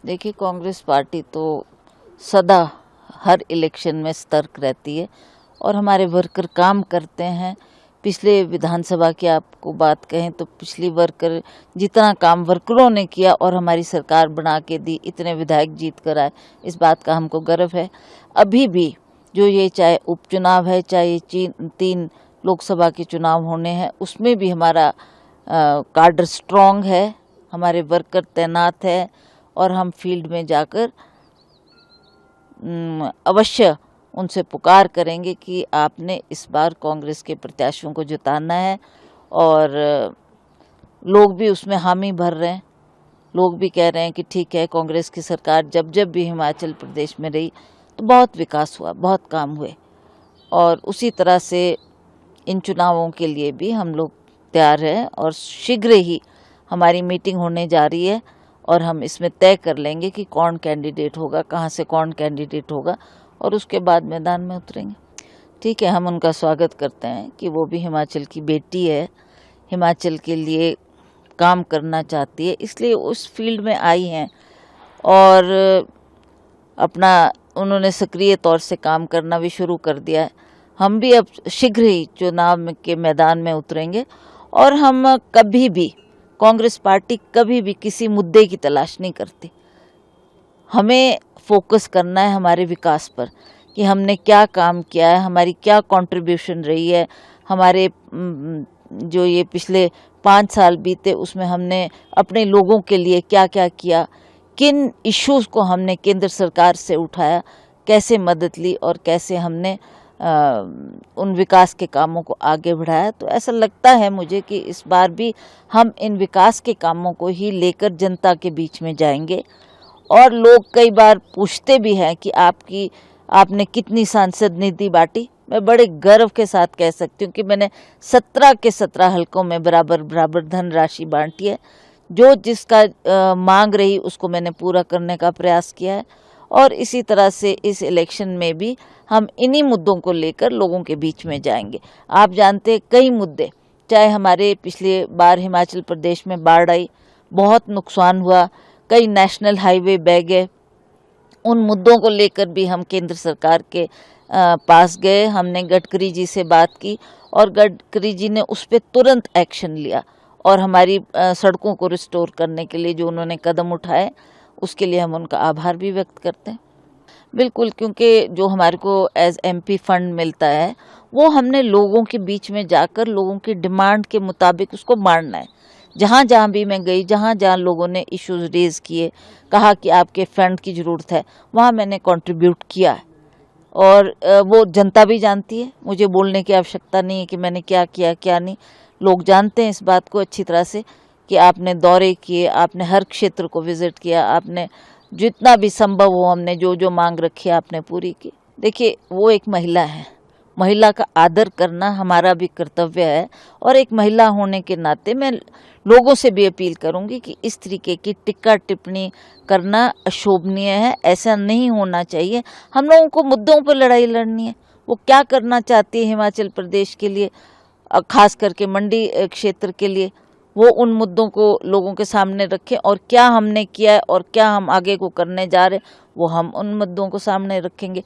देखिए, कांग्रेस पार्टी तो सदा हर इलेक्शन में सतर्क रहती है और हमारे वर्कर काम करते हैं। पिछले विधानसभा की आपको बात कहें तो पिछली वर्कर जितना काम वर्करों ने किया और हमारी सरकार बना के दी, इतने विधायक जीत कर आए, इस बात का हमको गर्व है। अभी भी जो ये चाहे उपचुनाव है, चाहे 3 लोकसभा के चुनाव होने हैं, उसमें भी हमारा कार्डर स्ट्रॉन्ग है, हमारे वर्कर तैनात है और हम फील्ड में जाकर अवश्य उनसे पुकार करेंगे कि आपने इस बार कांग्रेस के प्रत्याशियों को जिताना है। और लोग भी उसमें हामी भर रहे हैं। लोग भी कह रहे हैं कि ठीक है, कांग्रेस की सरकार जब जब भी हिमाचल प्रदेश में रही तो बहुत विकास हुआ, बहुत काम हुए। और उसी तरह से इन चुनावों के लिए भी हम लोग तैयार हैं और शीघ्र ही हमारी मीटिंग होने जा रही है और हम इसमें तय कर लेंगे कि कौन कैंडिडेट होगा, कहाँ से कौन कैंडिडेट होगा और उसके बाद मैदान में उतरेंगे। ठीक है, हम उनका स्वागत करते हैं कि वो भी हिमाचल की बेटी है, हिमाचल के लिए काम करना चाहती है, इसलिए उस फील्ड में आई हैं और अपना उन्होंने सक्रिय तौर से काम करना भी शुरू कर दिया है। हम भी अब शीघ्र ही चुनाव के मैदान में उतरेंगे और हम कभी भी, कांग्रेस पार्टी कभी भी किसी मुद्दे की तलाश नहीं करती। हमें फोकस करना है हमारे विकास पर कि हमने क्या काम किया है, हमारी क्या कंट्रीब्यूशन रही है, हमारे जो ये पिछले 5 साल बीते उसमें हमने अपने लोगों के लिए क्या क्या किया, किन इश्यूज़ को हमने केंद्र सरकार से उठाया, कैसे मदद ली और कैसे हमने उन विकास के कामों को आगे बढ़ाया। तो ऐसा लगता है मुझे कि इस बार भी हम इन विकास के कामों को ही लेकर जनता के बीच में जाएंगे। और लोग कई बार पूछते भी हैं कि आपने कितनी सांसद निधि बांटी। मैं बड़े गर्व के साथ कह सकती हूँ कि मैंने 17 के 17 हलकों में बराबर बराबर धनराशि बांटी है। जो जिसका मांग रही उसको मैंने पूरा करने का प्रयास किया है और इसी तरह से इस इलेक्शन में भी हम इन्हीं मुद्दों को लेकर लोगों के बीच में जाएंगे। आप जानते हैं कई मुद्दे, चाहे हमारे पिछले बार हिमाचल प्रदेश में बाढ़ आई, बहुत नुकसान हुआ, कई नेशनल हाईवे बह गए, उन मुद्दों को लेकर भी हम केंद्र सरकार के पास गए। हमने गडकरी जी से बात की और गडकरी जी ने उस पर तुरंत एक्शन लिया और हमारी सड़कों को रिस्टोर करने के लिए जो उन्होंने कदम उठाए उसके लिए हम उनका आभार भी व्यक्त करते हैं। बिल्कुल, क्योंकि जो हमारे को एज एमपी फंड मिलता है वो हमने लोगों के बीच में जाकर लोगों की डिमांड के मुताबिक उसको बांटना है। जहाँ जहाँ भी मैं गई, जहाँ जहाँ लोगों ने इश्यूज रेज किए, कहा कि आपके फंड की ज़रूरत है, वहाँ मैंने कंट्रीब्यूट किया है। और वो जनता भी जानती है, मुझे बोलने की आवश्यकता नहीं है कि मैंने क्या किया क्या नहीं। लोग जानते हैं इस बात को अच्छी तरह से कि आपने दौरे किए, आपने हर क्षेत्र को विजिट किया, आपने जितना भी संभव हो हमने जो जो मांग रखी आपने पूरी की। देखिए, वो एक महिला है, महिला का आदर करना हमारा भी कर्तव्य है और एक महिला होने के नाते मैं लोगों से भी अपील करूंगी कि इस तरीके की टिक्का टिप्पणी करना अशोभनीय है, ऐसा नहीं होना चाहिए। हम लोगों को मुद्दों पर लड़ाई लड़नी है। वो क्या करना चाहती है हिमाचल प्रदेश के लिए, खास करके मंडी क्षेत्र के लिए, वो उन मुद्दों को लोगों के सामने रखें और क्या हमने किया है और क्या हम आगे को करने जा रहे हैं वो हम उन मुद्दों को सामने रखेंगे।